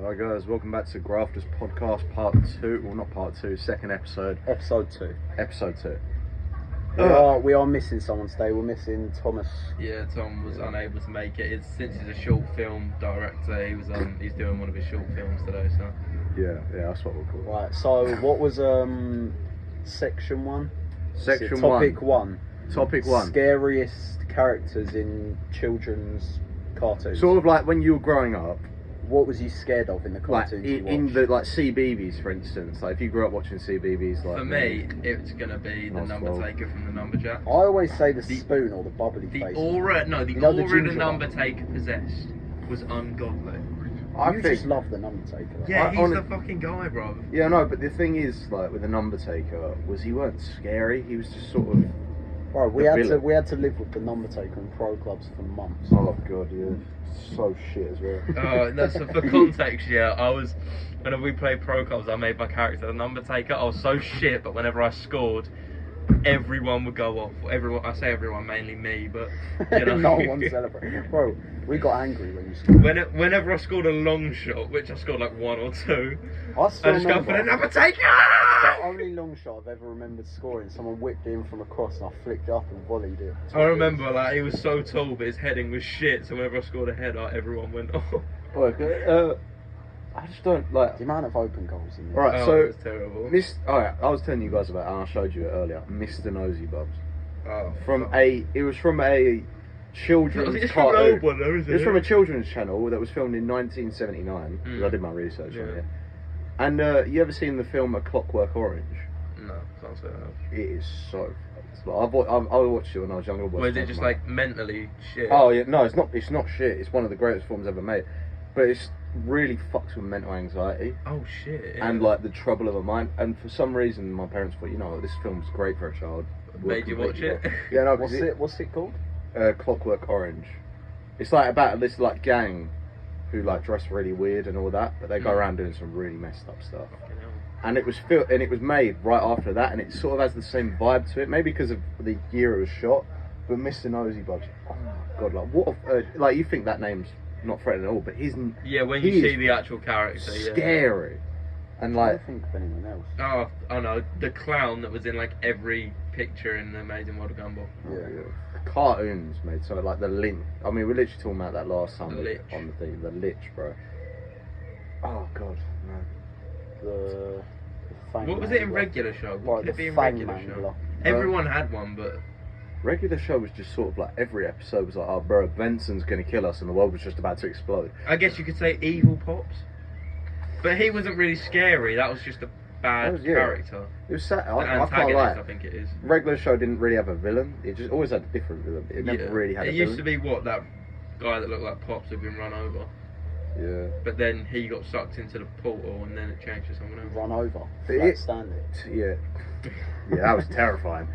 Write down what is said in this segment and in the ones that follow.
Hi guys, welcome back to Grafters Podcast Part 2. Well, not Part 2, second episode. Episode 2. Episode 2. We are missing someone today. We're missing Thomas. Yeah, Tom was unable to make it. Since he's a short film director, he's doing one of his short films today. So Yeah, that's what we'll call it. Right, so what was section 1? Section Topic 1. 1. Topic 1. Scariest characters in children's cartoons. Sort of like when you were growing up, What was you scared of in the like cartoons you in watched? the like CBeebies, for instance. Like if you grew up watching CBeebies, like for me, it's gonna be the Nice number world. taker from the Numberjack. I always say the spoon or the bubbly The face. aura, no, the You know the aura the ginger one? number taker possessed was ungodly. You just love the number taker. Right? Yeah, he's on the it- fucking guy, bro. Yeah, no, but the thing is, like with the number taker, was he weren't scary. He was just sort of. Bro, we the had villain. to live with the number taker in pro clubs for months. Oh god, yeah, so shit as well. That's for context. Yeah, whenever we played pro clubs, I made my character the number taker. I was so shit, but whenever I scored, everyone would go off. I say everyone, mainly me, but you know. No one celebrated. Bro, we got angry when you scored. Whenever I scored a long shot, which I scored like 1 or 2, I still I just go for the remember number taker. the only long shot I've ever remembered scoring. Someone whipped it in from across and I flicked it up and volleyed it. I remember like he was so tall, but his heading was shit. So whenever I scored a header, everyone went off. I just don't like. The amount of open goals in there. Right, Oh, so it was terrible. Alright, I was telling you guys about, and I showed you it earlier. Mr. Nosy Bubs. Oh, It was from a children's it's from an cartoon. old one, though, isn't It was it? from a children's channel that was filmed in 1979. 'Cause I did my research on it. And you ever seen the film A Clockwork Orange? No, can't say that. It is so. I watched it when I was younger. Was it just like mentally shit? Oh yeah, no, it's not. It's not shit. It's one of the greatest films ever made. But it's really fucks with mental anxiety. Oh shit. Yeah. And like the trouble of a mind, and for some reason my parents thought, you know, this film's great for a child. We'll Made you watch completely it? watch Yeah, no, What's it called? Clockwork Orange. It's like about this like gang who like dress really weird and all that, but they go around doing some really messed up stuff. Fucking hell. And it was made right after that, and it sort of has the same vibe to it, maybe because of the year it was shot. But Mr. Nosy Bubs, oh my god, like what? Like you think that name's not threatening at all, but Yeah, when he you see is the actual character, yeah. scary. And I like, don't think of anyone else. Oh no, the clown that was in like every picture in the Amazing World of Gumball. yeah, cartoons made so like the lynch. I mean, we were literally talking about that last time The Lich. on the thing, the lich, bro. Oh god, no. The Fang What was it in Mangler. regular show? Right, What could the it be in Fang regular show? Mangler. Everyone had one, but Regular show was just sort of like every episode was like, oh bro, Benson's gonna kill us, and the world was just about to explode. I guess you could say Evil Pops. But he wasn't really scary. That was just a bad That was- yeah. character. It was sad. The I can't antagonist, lie. I think it is. Regular show didn't really have a villain. It just always had a different villain. It never Yeah. really had It a used to villain. be that guy that looked like Pops had been run over. Yeah. But then he got sucked into the portal and then it changed to someone else. Run over. But Flat it- stand it. Yeah. Yeah, that was terrifying.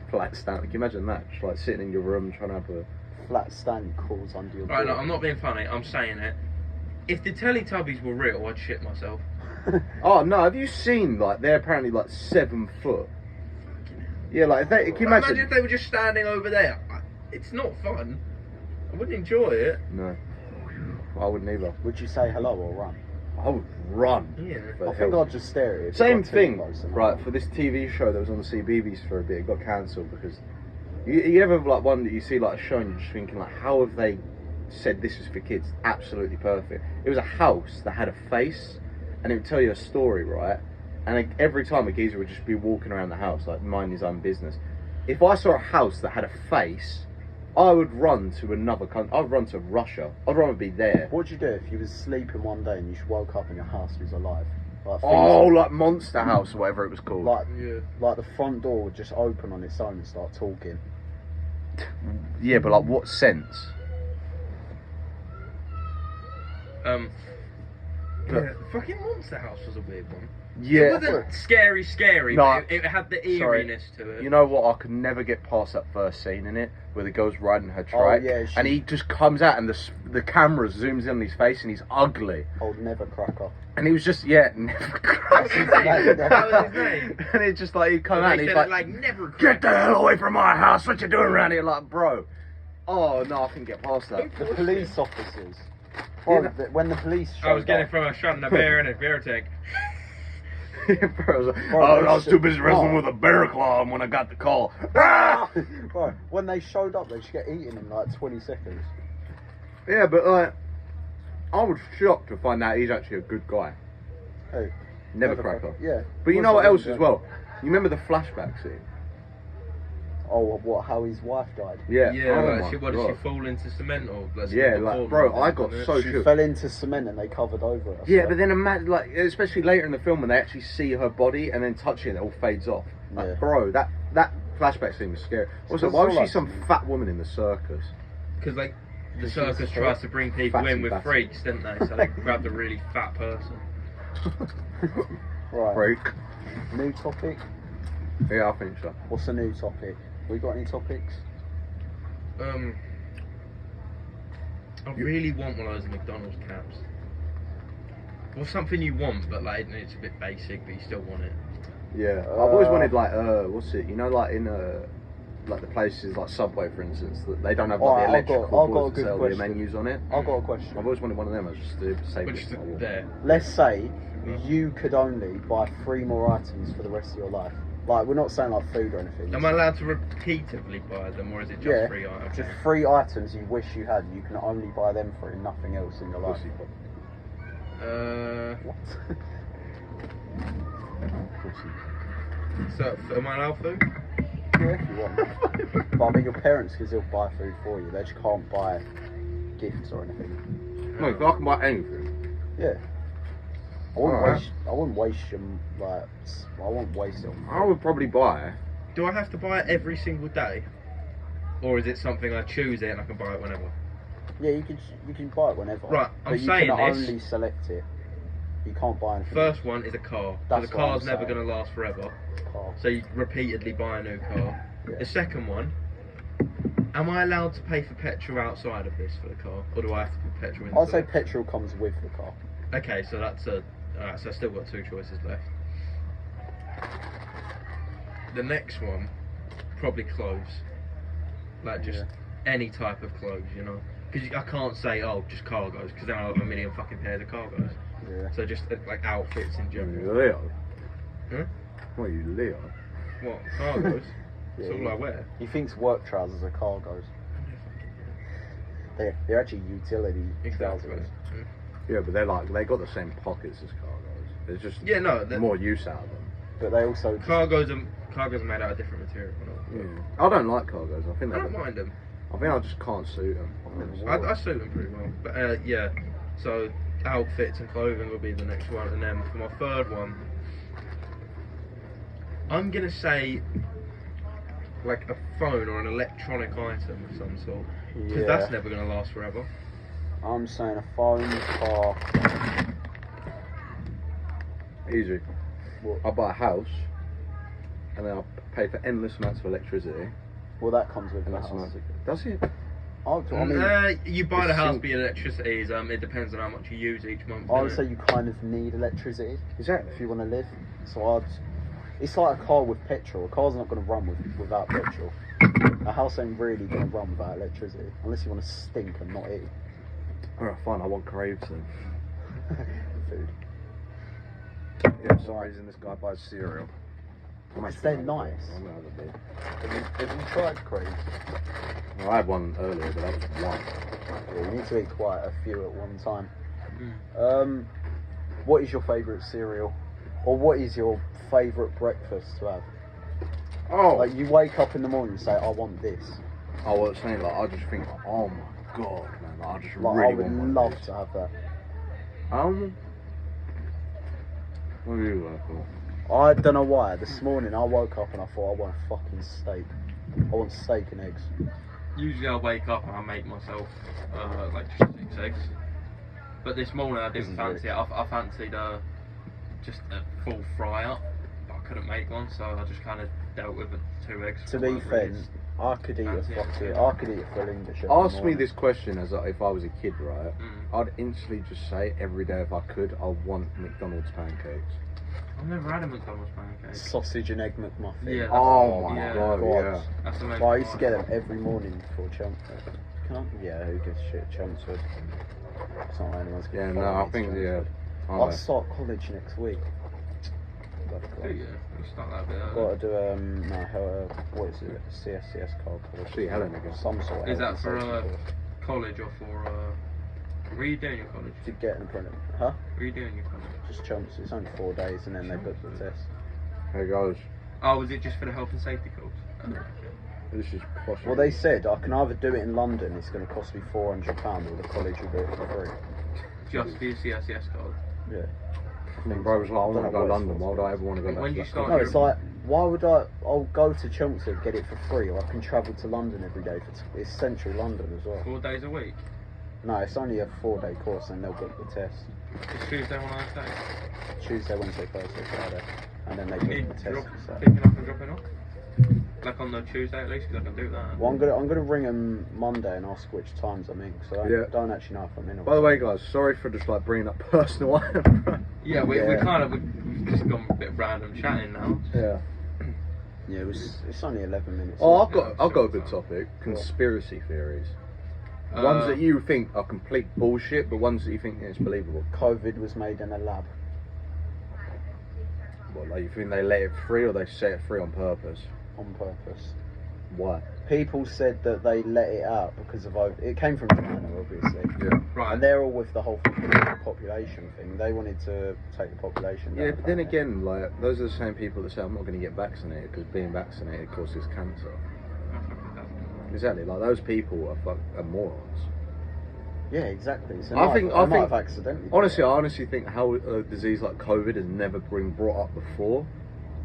Flat stand. Can you imagine that? Just like sitting in your room trying to have a. Flat stand crawls under your Right, no, door. I'm not being funny, I'm saying it. If the Teletubbies were real, I'd shit myself. Oh no! Have you seen like they're apparently like 7 foot? Yeah, like they. Can you imagine? if they were just standing over there. It's not fun. I wouldn't enjoy it. No. I wouldn't either. Would you say hello or run? I would run. Yeah. for I think hell. I'd just stare at it. if it Same got too thing, close enough. right? For this TV show that was on the CBeebies for a bit, it got cancelled because you ever have like one that you see like a show and you're just thinking like, how have they said this is for kids? Absolutely perfect. It was a house that had a face, and it would tell you a story, right? And like, every time a geezer would just be walking around the house like mind his own business. If I saw a house that had a face, I would run to another country. I'd run to Russia. I'd rather be there. What'd you do if you was sleeping one day and you woke up and your house was alive? Like, Oh, like Monster House or whatever it was called. Yeah. like the front door would just open on its own and start talking. Yeah, but like what sense? Yeah, fucking Monster House was a weird one. Yeah. It wasn't scary, No, but it had the sorry. eeriness to it. You know what? I could never get past that first scene in it where the girl's riding her trike, yeah, and he just comes out and the camera zooms in on his face and he's ugly, Old never cracker. and he was just never That was his name. That was his name. and it's just like he'd come And out and they he's said like, it never "Get the hell away from my house! What you doing around here?" Like, bro. Oh no, I couldn't get past that. The police officers Bro, when the police showed I was getting up, from a shot in a bear in a bear tank. Bro, I was like, Bro, oh, they I was too busy wrestling no. with a bear claw when I got the call. Ah! Bro, when they showed up, they should get eaten in like 20 seconds. Yeah, but like, I was shocked to find out he's actually a good guy. Hey, Never cracker. Yeah. But you know what else as well? You remember the flashback scene? Oh, what? How his wife died? Yeah. Yeah, Oh like, my did God. she fall into cement or? Yeah, like, bro, I got so She shook. fell into cement and they covered over it. Yeah, but then imagine, like, especially later in the film when they actually see her body and then touch it, it all fades off. Like, Yeah. bro, that flashback scene was scary. Also, It's why was all she like- some fat woman in the circus? Because like the She's circus fat. tries to bring people Fatty in with bastard. freaks, didn't they? So they grabbed a really fat person. Right. Freak. New topic. Yeah, I think so. What's a new topic? We got any topics? I really want one of those McDonald's caps. Or something you want, but like it's a bit basic, but you still want it. Yeah, I've always wanted like what's it? You know, like in like the places like Subway, for instance, that they don't have like Alright, the I've got electrical a boards that good tell the question. menus on it. I've got a question. I've always wanted one of them. I just to save But it. just for my wall. there. Let's say you could only buy 3 more items for the rest of your life. Like, we're not saying like food or anything. Am I allowed to repeatedly buy them, or is it just Yeah, free items? just 3 items you wish you had. You can only buy them for and nothing else in your life. Pussy. What? Pussy. So am I allowed food? Yeah, if you want. But I mean, your parents can still buy food for you. They just can't buy gifts or anything. No, if I can buy anything. Yeah. I wouldn't Alright. waste. I wouldn't waste them. Like, I wouldn't waste them. I would probably buy. Do I have to buy it every single day, or is it something I choose it and I can buy it whenever? Yeah, you can buy it whenever. Right, but I'm you saying can this. only select it. You can't buy anything. First one is a car. So That's the what I'm car's never saying. going to last forever. car. So you repeatedly buy a new car. Yeah. The second one, am I allowed to pay for petrol outside of this for the car, or do I have to put petrol in? I'd say petrol comes with the car. Okay, so that's a. Alright, so I've still got 2 choices left. The next one, probably clothes. Like just any type of clothes, you know. Because I can't say, oh, just cargos, because then I'll have a million fucking pairs of cargos. Yeah. So just like outfits in You general. Leo. Huh? What are you, Leo? What? Cargos? That's Yeah, all I wear. He thinks work trousers are cargos. They're actually utility Exactly. trousers. Yeah, but they're like, they got the same pockets as cargos. There's just Yeah, no. more use out of them. But they also Cargos are made out of different material. I don't like cargos. I think I they're don't mind them. I think I just can't suit them. I suit them pretty well. But yeah, so outfits and clothing will be the next one. And then for my third one, I'm going to say like a phone or an electronic item of some sort. Because Yeah. that's never going to last forever. I'm saying a phone, car. Easy. What? I'll buy a house, and then I'll pay for endless amounts of electricity. Well, that comes with the And that's house. Does it? I mean, You buy it's the house, sink- but electricity is, it depends on how much you use each month. I would innit? say you kind of need electricity Exactly. if you want to live. So it's like a car with petrol. A car's not going to run without petrol. A house ain't really going to run without electricity, unless you want to stink and not eat Alright, fine. I want craves then. food. Yeah, for some reason this guy buys cereal. They're nice. I'm gonna have a bit. Have you tried Crave? Well, I had one earlier, but that was one. Yeah, you need to eat quite a few at one time. Mm. What is your favourite cereal? Or what is your favourite breakfast to have? Oh, Like, you wake up in the morning and say, I want this. I was saying, like, I just think, oh my god, man, like, I just Like, really I would want one love of these. to have that. What do you like? For? I don't know why. This morning I woke up and I thought I want a fucking steak. I want steak and eggs. Usually I wake up and I make myself like just 6 eggs. But this morning I This didn't is fancy it. I fancied just a full fry up, but I couldn't make one, so I just kind of dealt with 2 eggs. To or be whatever fair, it is. I could eat a Fancy fucking. it. I could eat a full English. every Ask me morning. this question as if I was a kid, right? Mm. I'd instantly just say every day if I could, I want McDonald's pancakes. I've never had a McDonald's pancake. Sausage and egg McMuffin. Yeah. Oh my yeah. god, God. yeah. That's the main Well, I used to part. get them every morning before chunk. Who gives a shit? Chelmsford. It's not like anyone's Yeah, gonna no, follow I me to think, yeah. Chelmsford. I I'll know. start college next week. Yeah, you start that bit Got early. to do what is it? CSCS card college. See Helen again. Some sort of Is that health for and safety course. college or for were you doing your college? To get an apprentice? Huh? Were you doing your college? Just Chelmsford. It's only 4 days, and then they book the test. There it goes. Oh, was it just for the health and safety course? This is possible. Well, they said I can either do it in London. It's going to cost me £400, or the college will do it for free. Just for your CSCS card. Yeah. Bro was like, I want to Don't know go what to it's London. for. Why would I ever want to go back When to you that start No, country? it's like, why would I'll go to Chelmsford, get it for free, or I can travel to London every day. It's central London as well. 4 days a week. No, it's only a 4-day course, and they'll book the test. It's Tuesday, Wednesday. Tuesday, Wednesday, Thursday, Friday, and then they book the test for Saturday. Picking up and dropping off. Like on the Tuesday at least, because I can do that. Well, I'm gonna ring them Monday and ask which times I'm in, because I don't actually know if I'm in. Or By the way, guys, sorry for just like bringing up personal. Yeah, we Yeah. kind of we've just gone a bit random chatting now. Yeah. Yeah, it's only 11 minutes. Oh, I've got a good topic. Conspiracy theories. Ones that you think are complete bullshit, but ones that you think is believable. COVID was made in a lab What, like you think they let it free or they set it free on purpose? on purpose. Why? People said that they let it out because of it came from China, obviously. Yeah. Right. And they're all with the whole population thing. They wanted to take the population down. Yeah, but then apparently. again, like those are the same people that say I'm not going to get vaccinated because being vaccinated causes cancer. Exactly, like those people are morons. Yeah, exactly. So I think have accidentally. honestly, I honestly think how a disease like COVID has never been brought up before,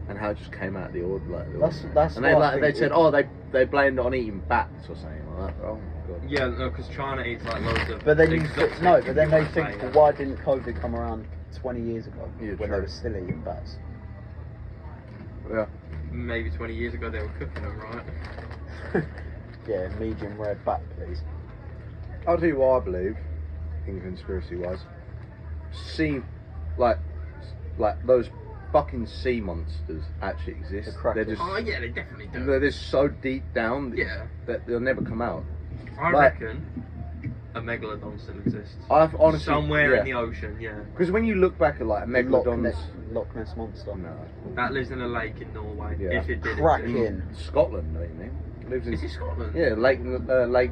and how it just came out of the ordinary. That's and why I they think said, they blamed it on eating bats or something like that. Oh my god. Yeah, no, because China eats like loads of. But then exotic but then they think, things. well, why didn't COVID come around 20 years ago Yeah, when they true. were still eating bats? Yeah. Maybe 20 years ago they were cooking them, right? Yeah, medium rare bat, please. I'll tell you what I believe in conspiracy wise. Like those fucking sea monsters actually exist. The Kraken. They're just Oh yeah, they definitely do. they're just so deep down Yeah. that they'll never come out. I like- reckon a megalodon still exists. I've honestly Somewhere in the ocean, yeah. because when you look back at like megalodons, Loch Ness monster. no, That lives in a lake in Norway. Yeah. If it did Kraken. exist. Scotland, don't you mean? Lives in Is it Scotland? yeah, Lake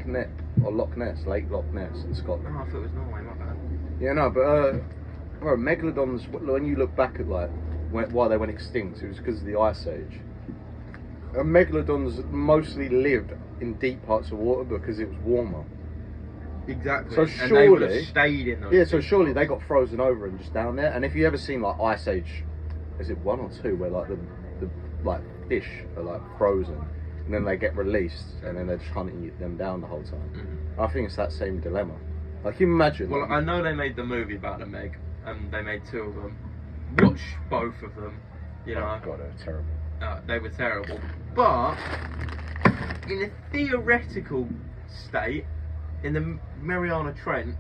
Ness or Loch Ness, Lake Loch Ness in Oh, Scotland. I thought it was Norway, my bad. Yeah, no, but bro, megalodons. When you look back at like why they went extinct, it was because of the ice age. And megalodons mostly lived in deep parts of water because it was warmer. Exactly. So and they would have surely- stayed in those. Yeah, so deep surely they parts. got frozen over and just down there. And if you ever seen like Ice Age, is it 1 or 2, where like the like fish are like frozen and then they get released and then they're just hunting them down the whole time. Mhm. I think it's that same dilemma. Like you imagine. Well, like, I know they made the movie about the Meg, and they made 2 of them. Watch both of them. You know, oh god, they're terrible. they were terrible. But in a theoretical state, in the Mariana Trench,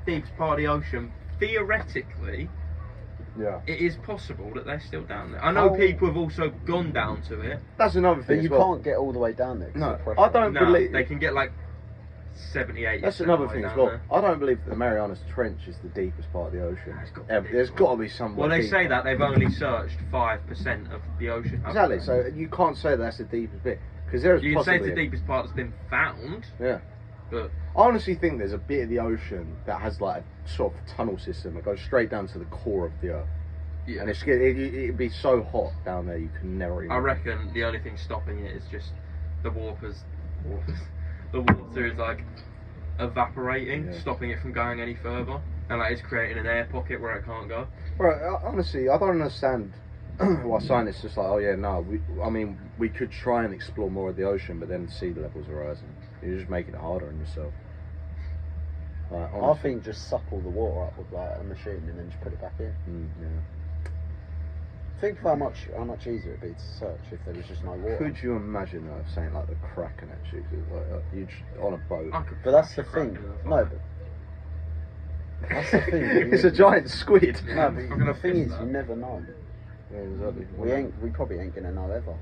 deepest part of the ocean, theoretically, Yeah. it is possible that they're still down there. I know How- people have also gone down to it. That's another But thing. you as well. can't get all the way down there. 'cause No, of pressure. I don't No, believe. they can get like 78. That's another thing as well. I don't believe that the Marianas Trench is the deepest part of the ocean. It's got to be Ever. deep. There's got to be somewhere. Well, they deeper. say that they've only searched 5% of the ocean. Exactly. So you can't say that's the deepest bit because there's You can say possibly it's the deepest part that's been found, Yeah. but I honestly think there's a bit of the ocean that has like a sort of tunnel system that goes straight down to the core of the earth, yeah. and it'd be so hot down there you can never even. I reckon the only thing stopping it is just the waters. The water is like evaporating, Yeah. stopping it from going any further, and like it's creating an air pocket where it can't go. Bro, honestly, I don't understand why scientists just like, oh yeah, no, we could try and explore more of the ocean, but then sea levels are rising. You're just making it harder on yourself. Like, I honestly. think just suck all the water up with like a machine and then just put it back in. Yeah. Think of how much easier it'd be to search if there was just no water. Could you imagine though, saying like the Kraken actually, 'cause, like you just on a boat? I could But that's the crack thing. it up. No, but that's the thing. It's a giant squid. No, I'm but gonna the thing fix is, that. you never know. Yeah, exactly. We probably ain't gonna know ever.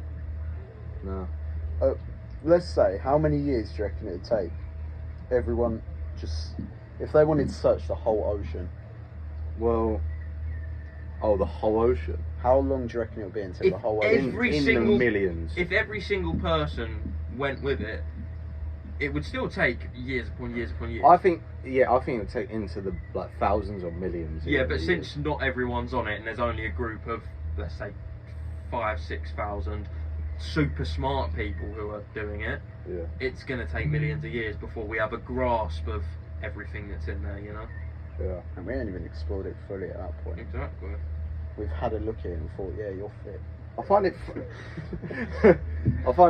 No. Let's say, how many years do you reckon it'd take everyone just... If they wanted to search the whole ocean, Well, the whole ocean. how long do you reckon it'll be until the whole ocean... In the millions. If every single person went with it, it would still take years upon years upon years. I think it'd take into the thousands or millions. Yeah, but since not everyone's on it, and there's only a group of, let's say, 5,000-6,000 super smart people who are doing it, it's going to take millions of years before we have a grasp of everything that's in there, you know? Yeah. And we ain't even explored it fully at that point. Exactly. We've had a look at it and thought, yeah, you're fit. I find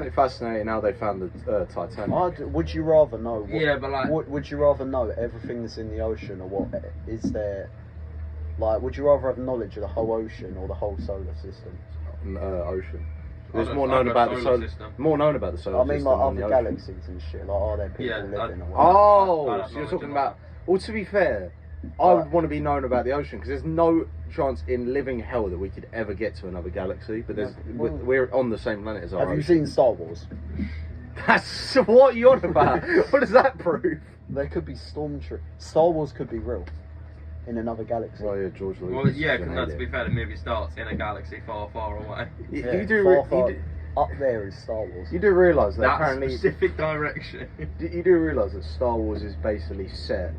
it fascinating how they found the Titanic. Would you rather know? Would you rather know everything that's in the ocean, or what is there? Like, would you rather have knowledge of the whole ocean or the whole solar system? Ocean. There's more known about the solar system. More known about the solar system. I mean, like other galaxies and shit. Like, are there people living? So you're talking about? Well, to be fair, I would want to be known about the ocean because there's no chance in living hell that we could ever get to another galaxy. But we're on the same planet as our ocean. Have you seen Star Wars? That's what you're on about. What does that prove? There could be stormtroopers. Star Wars could be real in another galaxy. Well, yeah, George Lucas. Well, yeah, because to be fair, the movie starts in a galaxy far, far away. Up there is Star Wars. You do realise that that apparently specific direction. You do realise that Star Wars is basically set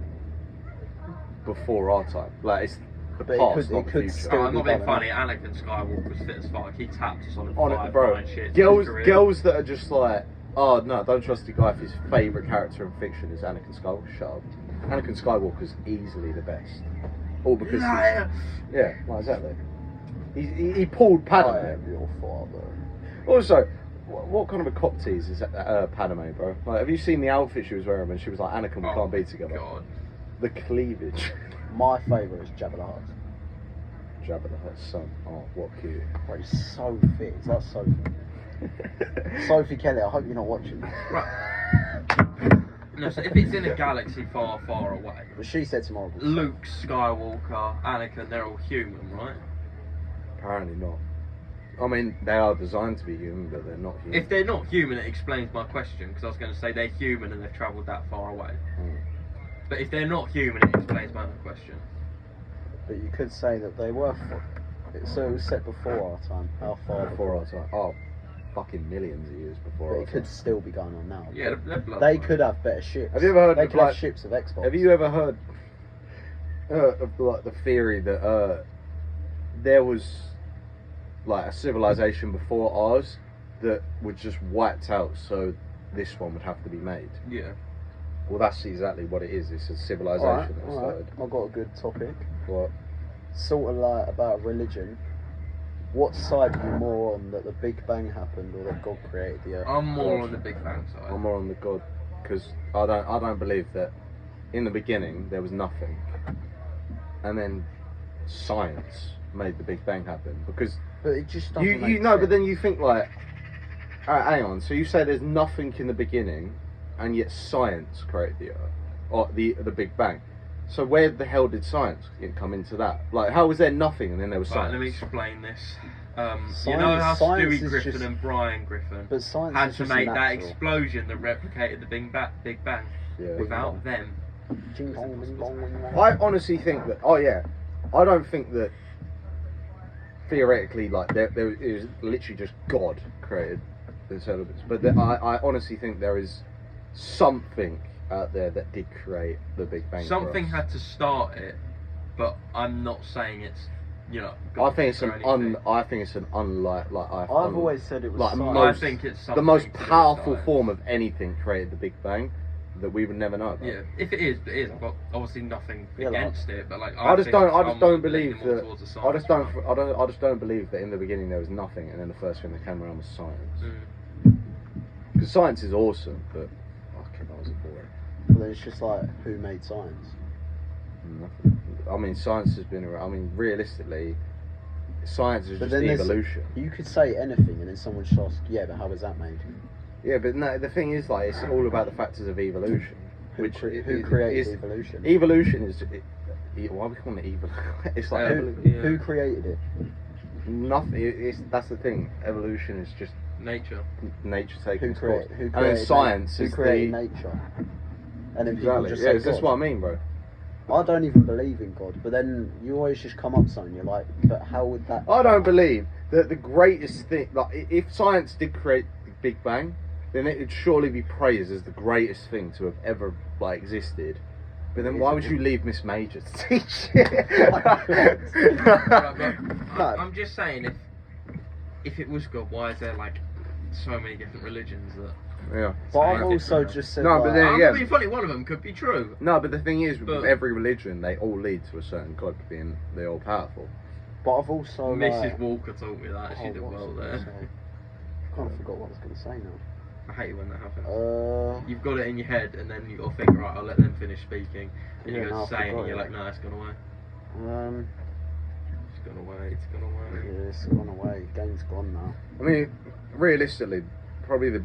before our time. Like it's the past, not the future. I'm not being funny. Anakin Skywalker was fit as fuck. He tapped us on it, bro. shit. Girls that are just like, oh no, don't trust the guy if his favourite character in fiction is Anakin Skywalker. Shut up. Anakin Skywalker's easily the best. All because exactly. He pulled Padme. I am your father. Also, what kind of a cop tease is Padme, bro? Like, have you seen the outfit she was wearing when she was like, Anakin, we can't be together? God. The cleavage. My favourite is Jabba the Hutt. Jabba the Hutt's son. Oh, what cute. Bro, he's so fit. He's like Sophie. Sophie Kelly, I hope you're not watching. Right. No, so if it's in a galaxy far, far away. But she said some horrible Luke Skywalker, Anakin, they're all human, right? Apparently not. I mean, they are designed to be human, but they're not human. If they're not human, it explains my question, because I was going to say they're human and they've travelled that far away. But if they're not human, it explains my other question. But you could say that they were. So it was set before our time. How far before our time? Oh, fucking millions of years before but our it time. could still be going on now. Yeah, they could have better ships. Have you ever heard they of could have ships of Xbox. Have you ever heard of like the theory that there was like a civilization before ours that was just wiped out, so this one would have to be made? Yeah. Well, that's exactly what it is. It's a civilization that started. I've got a good topic. What? Sort of like about religion. What side are you more on, that the Big Bang happened or that God created the Earth? I'm more on the Big Bang side. I'm more on the God, because I don't believe that in the beginning there was nothing, and then science made the Big Bang happen. Because but it just doesn't make you know, sense. but then you think like, hang on. So you say there's nothing in the beginning, and yet science created the Earth or the Big Bang. So where the hell did science come into that? Like, how was there nothing and then there was science? Let me explain this. You know how Stewie Griffin and Brian Griffin had to make that explosion that replicated the Big Bang. Yeah. Without them. I honestly think that. Oh yeah, I don't think that theoretically, like there is literally just God created the intelligence, but I honestly think there is something out there that did create the Big Bang. Something had to start it, but I'm not saying it's, you know. I think it's an unlike. I've always said it was. Like I think it's the most powerful form of anything created the Big Bang that we would never know about. Yeah, if it is, it is. I've got obviously nothing against it, but like I just don't believe that. I just don't believe that in the beginning there was nothing, and then the first thing that came around was science. Because science is awesome, but fucking that was boring. Well, it's just like, who made science? Nothing. I mean, science has been around. I mean, realistically, science is just evolution. You could say anything, and then someone just asks, "Yeah, but how was that made?" Yeah, but no. The thing is, like, it's all about the factors of evolution. Who created evolution? Evolution is. Why are we calling it evil? It's like who created it? Nothing. That's the thing. Evolution is just nature. Nature taking its course. Who created and then science who is created nature? And then people just say that's God. what I mean, bro. I don't even believe in God, but then you always just come up something. You're like, but how would that? I don't believe that the greatest thing, like if science did create the Big Bang, then it would surely be praised as the greatest thing to have ever like existed. But then why would you leave Miss Major to teach it? I'm just saying, if it was God, why is there like so many different religions that? Yeah. But I've also just said. No, but then I'm yeah. not being funny. One of them could be true. No, but the thing is, with But- every religion, they all lead to a certain God being the all powerful. But I've also. Mrs. Walker taught me that. She did what was well I gonna there. say? I kind of forgot what I was going to say now. I hate it when that happens. You've got it in your head, and then you got to think, right, I'll let them finish speaking, and Yeah, you go no, I to say, and forgot you're it. like, no, it's gone away. It's gone away. It's gone away. Yeah, it's gone away. Game's gone now. I mean, realistically, probably the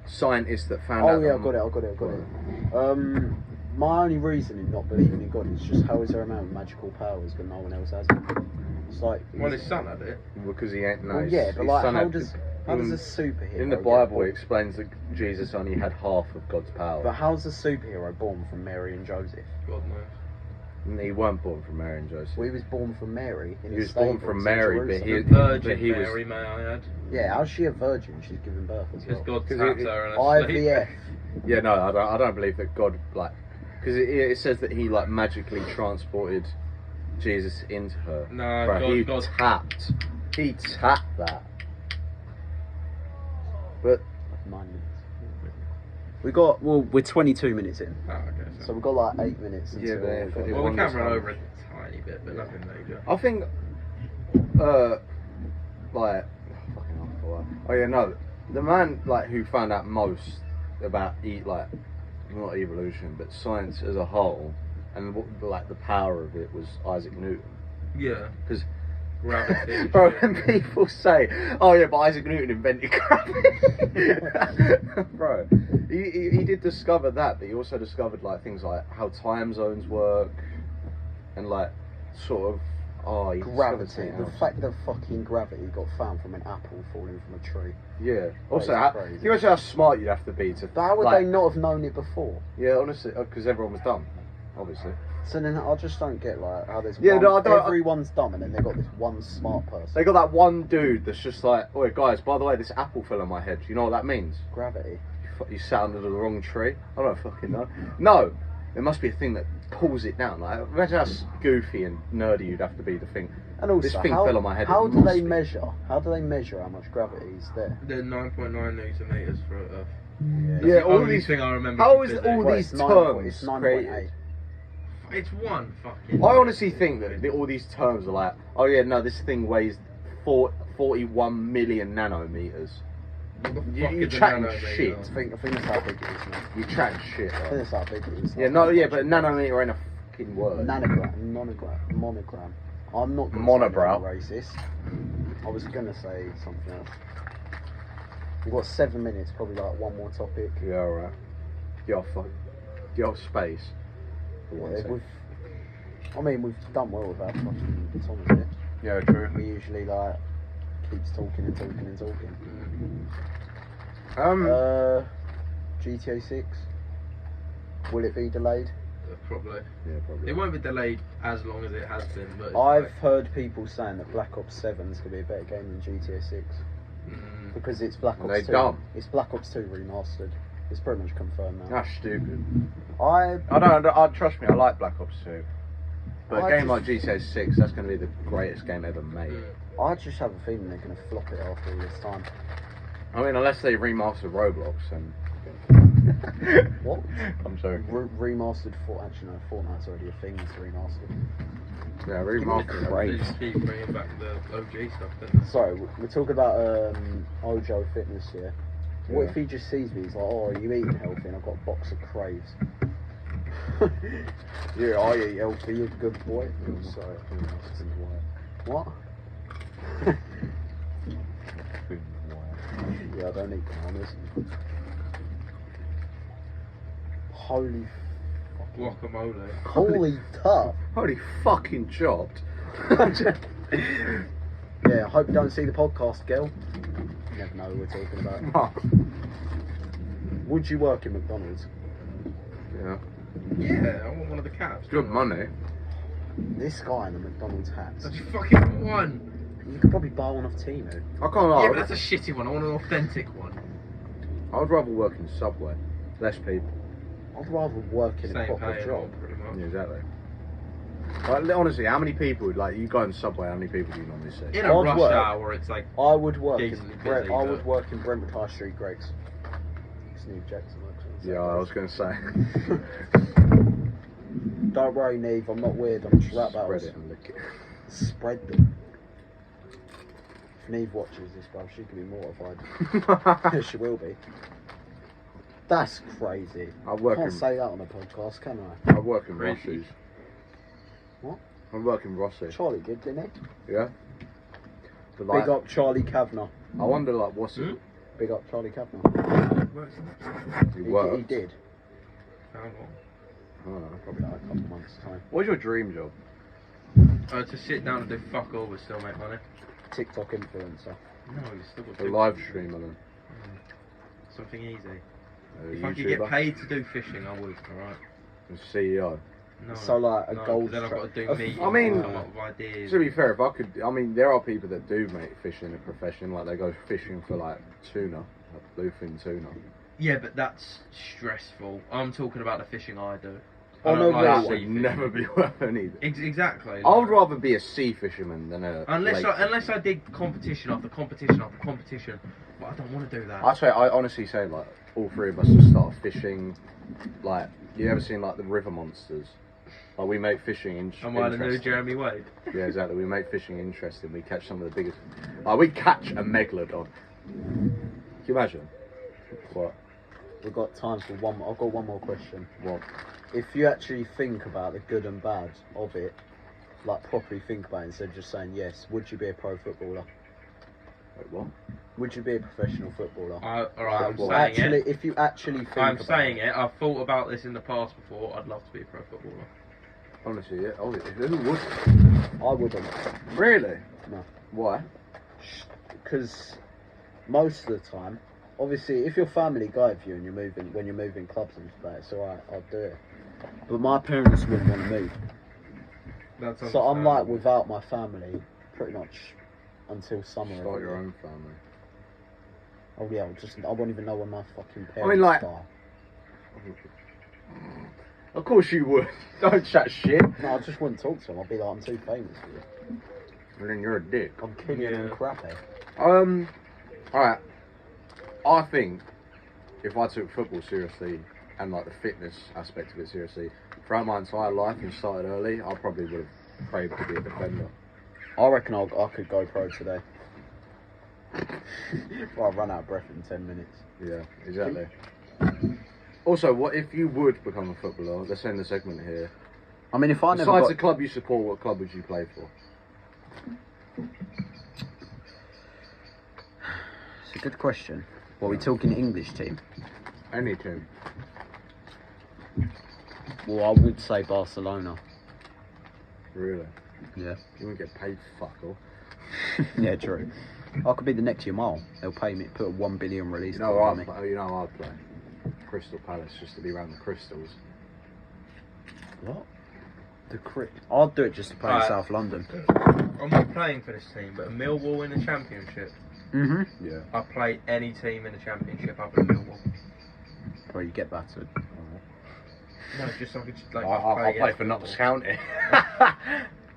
scientists that found out. Oh yeah, I got it. My only reason in not believing in God is just how is there a man with magical powers but no one else has it? It's like Well, his son had it. Because he ain't nice. well, yeah, but His like son how had- does a superhero in the get Bible, born? it explains that Jesus only had half of God's power. But how's a superhero born from Mary and Joseph? God knows. And he weren't born from Mary and Joseph. Well, he was born from Mary. He was born from Mary, but The he Virgin he was. Mary, may I add? Yeah, how's she a virgin? She's giving birth as Because well. God 'Cause tapped it- her in her sleep. IVF. Yeah, no, I don't believe that God because it says that he like magically transported Jesus into her. No, Bro, he God. tapped that. But 9 minutes. We're 22 minutes in, Oh, okay. so we've got like 8 minutes Yeah, until. but if it Well, we one can this run time. over a tiny bit, but nothing major. I think, like, fucking hell, oh yeah, no, the man like who found out most about not evolution, but science as a whole, and what, like the power of it was Isaac Newton. Yeah. Because, Gravity. bro, when people say, "Oh yeah, but Isaac Newton invented gravity," bro, he did discover that, but he also discovered like things like how time zones work, and like sort of he discovered Gravity. something The else. fact that fucking gravity got found from an apple falling from a tree. Yeah. Also, is how, crazy. you imagine how smart you'd have to be to. But how would like, they not have known it before? Yeah, honestly, because everyone was dumb, obviously. So then I just don't get like how there's Yeah, one, no, I don't- everyone's dumb and then they've got this one smart person. They got that one dude that's just like, "Oh, guys, by the way, this apple fell on my head. Do you know what that means? Gravity. You sat under the wrong tree. I don't fucking know. No, there must be a thing that pulls it down. Like, imagine how goofy and nerdy you'd have to be to think. And also, This thing how, fell on my head, How it do must they be. measure? How do they measure how much gravity is there? They're 9.9 newton meters for Earth. Yeah, That's the all only these. thing I remember. How from is physics. all Well, these it's 9 terms It's 9.8. created? It's one fucking. I honestly think that all these terms are like, oh yeah, no, this thing weighs 41 million nanometers. What the You- fuck you're is a chatting nanometer? shit. I think that's how big it is, man. You're chatting shit. I think Right? that's how big it is. Yeah, no, yeah, but nanometer ain't a fucking word. Monogram. I'm not gonna Monobrow. say anything racist. I was gonna say something else. We've got 7 minutes, probably like one more topic. Yeah, alright. Get off space. For one Yeah, sec. we've done well with our fucking Thomas here. Yeah, true. We usually like keeps talking and talking and talking. GTA 6. Will it be delayed? Probably. Yeah, probably. It won't be delayed as long as it has been, but it's I've like, heard people saying that Black Ops 7 is going to be a better game than GTA 6 because it's Black Are Ops they 2. dumb? It's Black Ops 2 remastered. It's pretty much confirmed now. That's stupid. I Trust me, I like Black Ops 2. But a I game just- like GTA 6, that's going to be the greatest game ever made. I just have a feeling they're going to flop it after all this time. I mean, unless they remaster Roblox and. What? I'm sorry. Remastered actually no, Fortnite's already a thing. It's remastered. Yeah, remaster. They just keep bringing back the OG stuff, don't they? Sorry, we're talking about Ojo Fitness here. What Yeah. if he just sees me? He's like, "Oh, are you eating healthy?" And I've got a box of Craves. Yeah, I eat healthy. You're a good boy. I'm sorry. What? Yeah, I don't eat bananas. Holy fucking. Guacamole. Holy tough. Holy fucking chopped. Yeah, I hope you don't see the podcast, girl. You never know who we're talking about. Would you work in McDonald's? Yeah. Yeah, I want one of the caps. Good don't I? money. This guy in the McDonald's hats. That's fucking one. You could probably buy one off Temu. I can't lie. Yeah, but that's a shitty one. I want an authentic one. I'd rather work in Subway. Less people. I'd rather work in a Same proper pay, job. pretty much. Yeah, exactly. Like, honestly, how many people, like, you go in Subway, how many people do you normally see? In a I'd rush work. hour, it's like I would work Decently in busy, I would but- work in Brentwood High Street, Greg's. Steve Jackson works on Yeah, I was going to say. Don't worry, Neve, I'm not weird, I'm just rap Spread battles. it and lick it. Spread them. If Neve watches this, bro, she could be mortified. She will be. That's crazy. I work Can't in, say that on a podcast, can I? I work in Crazy. Rossi's. What? I work in Rossi. Charlie did, didn't he? Yeah. But like, Big up Charlie Kavanagh. I wonder, like, what's it? Hmm? Big up Charlie Kavanagh. You He work. did. Found one. Oh, Probably like a couple months' time. what's your dream job? To sit down and do fuck all but still make money. TikTok influencer. No, you still got A to live streamer then. something easy. A If I could YouTuber? get paid to do fishing, I would. Alright. A CEO. No. So, like, a no, gold then I've got to strike. do meetings I mean- and come up with ideas. To be fair, if I could, I mean, there are people that do make fishing a profession. Like, they go fishing for, like, tuna, like bluefin tuna. Yeah, but that's stressful. I'm talking about the fishing I do. Oh, I no, don't really? That sea would fishing. never be worth anything. Exactly. I would rather be a sea fisherman than a. Unless lake I fisherman. did competition after competition after competition, but I don't want to do that. I honestly say, like, all three of us should start fishing. Like, you ever seen, like, the river monsters? Like, we make fishing Am I the new interesting. Jeremy Wade? Yeah, exactly. We make fishing interesting. We catch some of the biggest. Like, we catch a megalodon. Can you imagine? What? We've got time for one more. I've got one more question. What? If you actually think about the good and bad of it, like properly think about it instead of just saying yes, would you be a pro footballer? Wait, what? Would you be a professional footballer? Alright, I'm Well, saying Actually, it. if you actually think I'm about saying it. I've thought about this in the past before. I'd love to be a pro footballer. Honestly, yeah. Oh, who would? I wouldn't. Really? No. Why? Because most of the time, obviously, if your family guide you and when you're moving clubs and stuff, it's alright, I'll do it. But my parents wouldn't want to move. That's So I'm like understandable. without my family pretty much until summer. Start every your year. own family. Oh yeah, I won't even know when my fucking parents I mean, like- die. Of course you would. Don't chat shit. No, I just wouldn't talk to them. I'd be like, I'm too famous for you. And then you're a dick. I'm kidding and Yeah. crappy. Alright. I think if I took football seriously and like the fitness aspect of it seriously throughout my entire life and started early, I probably would have prayed to be a defender. I reckon I could go pro today. Well, I'll run out of breath in 10 minutes. Yeah, exactly. Also, what if you would become a footballer? Let's end the segment here. I mean, if I never Besides got... the club you support, what club would you play for? It's a good question. What, are we talking English team? Any team. Well, I would say Barcelona. Really? Yeah. You wouldn't get paid fuck all. Yeah, true. I could be the next Yamal. They'll pay me, put a 1 billion release You know, on me. I'd play Crystal Palace just to be around the crystals. What? I'd do it just to play in Alright. South London. I'm not playing for this team, but Millwall in the Championship. Mm-hmm. Yeah. I play any team in the Championship up at Millwall. Where you get battered. No, just something like. I'll play against for Notts Millwall. County.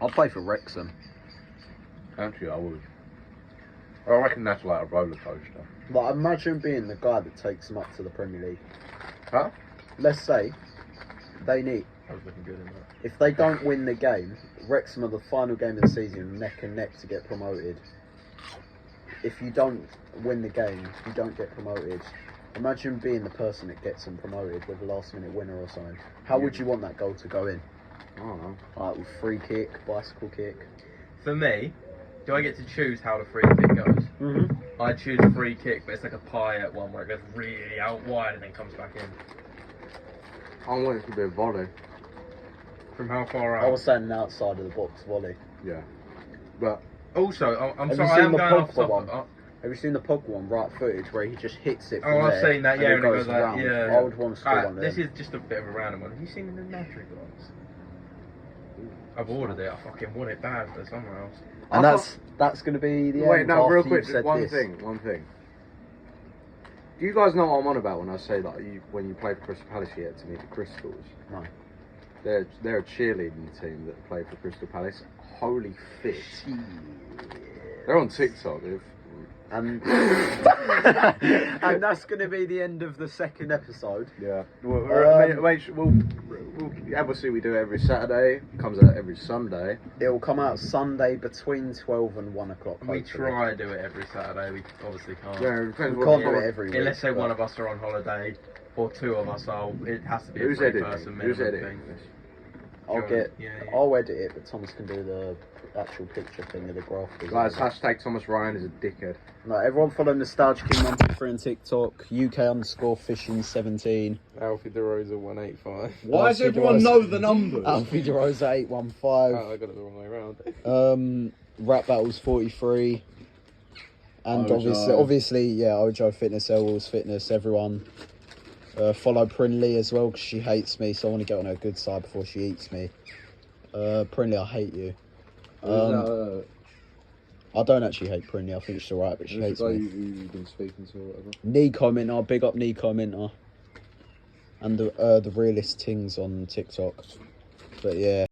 I'll play for Wrexham. Actually, I would. I reckon that's like a roller coaster. Like, imagine being the guy that takes them up to the Premier League. Huh? Let's say they need... I was looking good in that. If they don't win the game, Wrexham are the final game of the season, neck and neck to get promoted. If you don't win the game, you don't get promoted. Imagine being the person that gets them promoted with a last minute winner or something. How would you want that goal to go in? I don't know. Like with free kick, bicycle kick? For me, do I get to choose how the free kick goes? Mm-hmm. I choose free kick, but it's like a pie at one where it goes really out wide and then comes back in. I want it to be a volley. From how far I out? was saying outside of the box volley. Yeah. But Also, I'm Have sorry, you I seen am the going off Pogba topic. one? Have you seen the Pog one, right footage, where he just hits it from Oh, I've there, seen that, and yeah, it and it goes goes like, around? yeah. I would want to do one of This them. is just a bit of a random one. Have you seen the Magic ones? I've ordered it. I fucking want it bad for somewhere else. And that's going to be the Wait, end. no, real after quick, you've said one this. thing. Do you guys know what I'm on about when I say like when you play for Crystal Palace you get to meet the Crystals? No. They're a cheerleading team that play for Crystal Palace. Holy fish. They're on TikTok, dude. And that's going to be the end of the second episode. Yeah. Obviously we do it every Saturday. Comes out every Sunday. It will come out Sunday between 12 and 1 o'clock. We hopefully. try to do it every Saturday. We obviously can't. Yeah, it depends We what can't do it every week. Unless say but one of us are on holiday, or two of us are. It has to be a Who's three-person editing? minimum Who's editing thing. this? I'll edit it, but Thomas can do the actual picture thing of the grafters. Guys, hashtag Thomas Ryan is a dickhead. No, everyone follow Nostalgia King 123 on TikTok, UK_fishing17. Alfie DeRosa 185. Why does everyone know the numbers? Alfie DeRosa 815. Oh, I got it the wrong way around. Rap Battles 43. And obviously, yeah, Ojo Fitness, Elwell's Fitness, everyone. Follow Prinley as well, because she hates me, so I want to get on her good side before she eats me. Prinley, I hate you. I don't actually hate Prinley, I think she's alright, but she hates me. You've been speaking to or whatever. Nico Minter, big up Nico Minter. And the realist things on TikTok. But yeah.